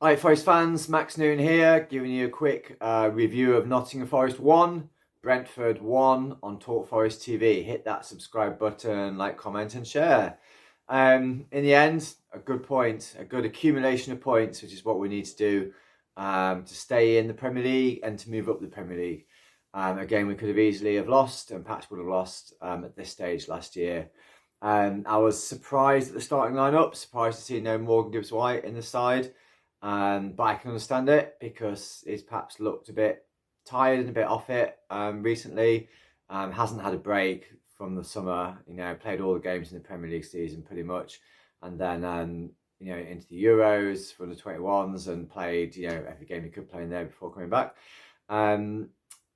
Right, Forest fans, Max Noon here, giving you a quick review of Nottingham Forest 1, Brentford 1 on Talk Forest TV. Hit that subscribe button, like, comment and share. In the end, a good point, a good accumulation of points, which is what we need to do to stay in the Premier League and to move up the Premier League. Again, we could have easily have lost, and perhaps would have lost at this stage last year. I was surprised at the starting lineup, surprised to see no Morgan Gibbs-White in the side. But I can understand it because he's perhaps looked a bit tired and a bit off it recently. Hasn't had a break from the summer. Played all the games in the Premier League season pretty much, and then into the Euros for the 21s and played every game he could play in there before coming back. I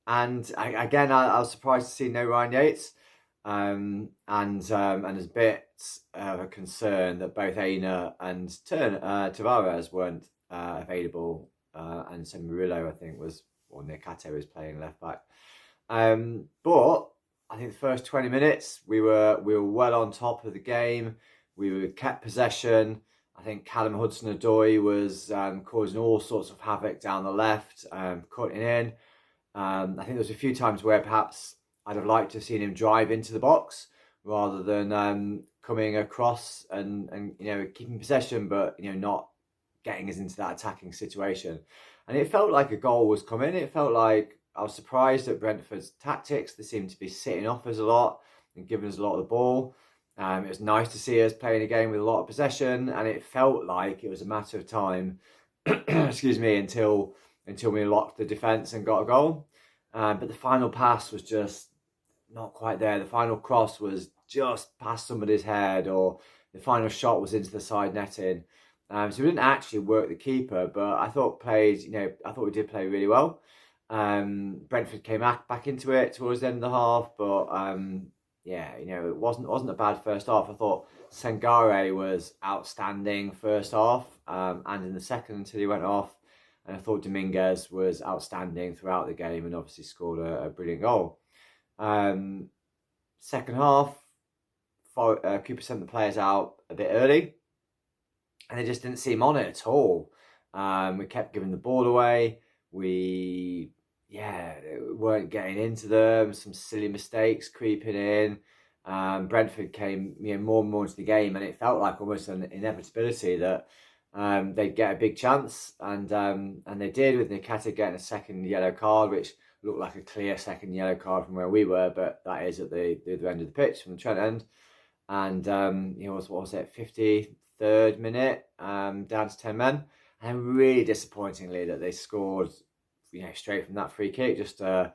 was surprised to see no Ryan Yates. And there's a bit of a concern that both Aina and Tavares weren't available, and so Murillo, I think, or Nikate was playing left back. But I think the first 20 minutes we were well on top of the game. We kept possession. I think Callum Hudson-Odoi was causing all sorts of havoc down the left, cutting in. I think there was a few times where perhaps I'd have liked to have seen him drive into the box rather than coming across and keeping possession, but not getting us into that attacking situation. And it felt like a goal was coming. It felt like I was surprised at Brentford's tactics. They seemed to be sitting off us a lot and giving us a lot of the ball. It was nice to see us playing a game with a lot of possession, and it felt like it was a matter of time, excuse me, until we locked the defence and got a goal. But the final pass was just not quite there. The final cross was just past somebody's head, or the final shot was into the side netting. So we didn't actually work the keeper, but I thought we did play really well. Brentford came back into it towards the end of the half, but it wasn't a bad first half. I thought Sangare was outstanding first half, and in the second until he went off. And I thought Dominguez was outstanding throughout the game and obviously scored a brilliant goal. Second half, Cooper sent the players out a bit early, and they just didn't seem on it at all. We kept giving the ball away. We weren't getting into them. Some silly mistakes creeping in. Brentford came more and more into the game, and it felt like almost an inevitability that they'd get a big chance, and they did, with Nikate getting a second yellow card, which looked like a clear second yellow card from where we were, but that is at the other end of the pitch from the Trent end. And what was it, 53rd minute, down to 10 men, and really disappointingly that they scored straight from that free kick, just a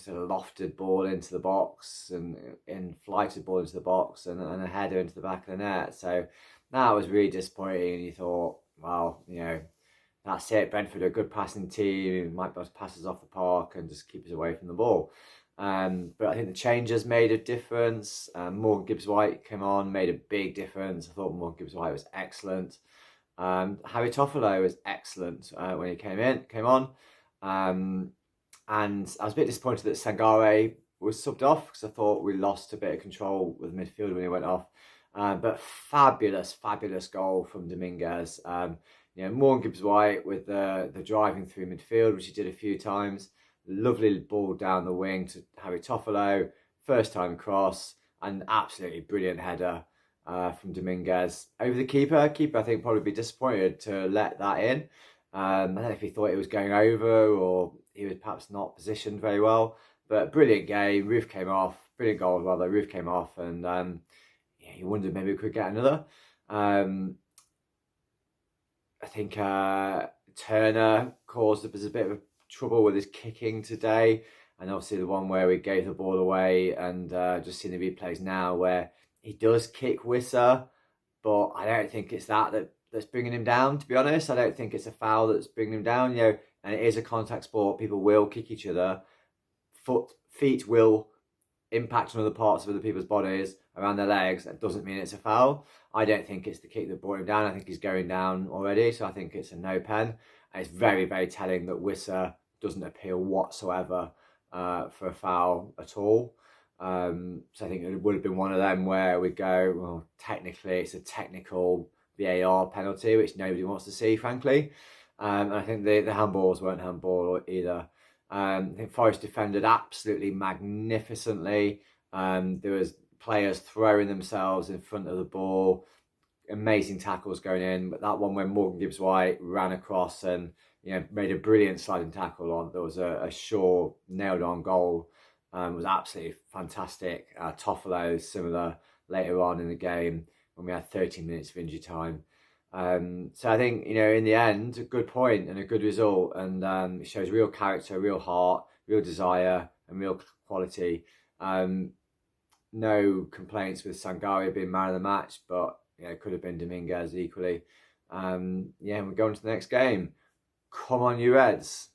lofted ball into the box and flighted ball into the box and a header into the back of the net. So that was really disappointing, and you thought, well, that's it. Brentford are a good passing team, might be able to pass us off the park and just keep us away from the ball. But I think the changes made a difference. Morgan Gibbs-White came on, made a big difference. I thought Morgan Gibbs-White was excellent. Harry Toffolo was excellent when he came on. And I was a bit disappointed that Sangare was subbed off because I thought we lost a bit of control with midfield when he went off. But fabulous goal from Dominguez. Morgan Gibbs-White with the driving through midfield, which he did a few times. Lovely ball down the wing to Harry Toffolo. First time cross, and absolutely brilliant header from Dominguez over the keeper. Keeper, I think, probably be disappointed to let that in. I don't know if he thought it was going over or he was perhaps not positioned very well. But brilliant game. Roof came off. Brilliant goal as well. The roof came off, and you wondered maybe we could get another. I think Turner caused us a bit of trouble with his kicking today, and obviously the one where we gave the ball away, and just seeing the replays now where he does kick Wissa, but I don't think it's that's bringing him down, to be honest. I don't think it's a foul that's bringing him down, and it is a contact sport. People will kick each other. Feet will impact on other parts of other people's bodies around their legs. That doesn't mean it's a foul. I don't think it's the kick that brought him down. I think he's going down already, so I think it's a no pen. And it's very, very telling that Wissa doesn't appeal whatsoever for a foul at all. So I think it would have been one of them where we go, well, technically it's a technical, VAR penalty, which nobody wants to see, frankly. And I think the handballs weren't handball either. I think Forest defended absolutely magnificently. There was players throwing themselves in front of the ball, amazing tackles going in. But that one when Morgan Gibbs-White ran across and made a brilliant sliding tackle on, there was a sure nailed on goal. Was absolutely fantastic. Toffolo similar later on in the game when we had 13 minutes of injury time. So I think, in the end, a good point and a good result, and it shows real character, real heart, real desire, and real quality. No complaints with Sangare being man of the match, but it could have been Dominguez equally. We're going to the next game. Come on, you Reds.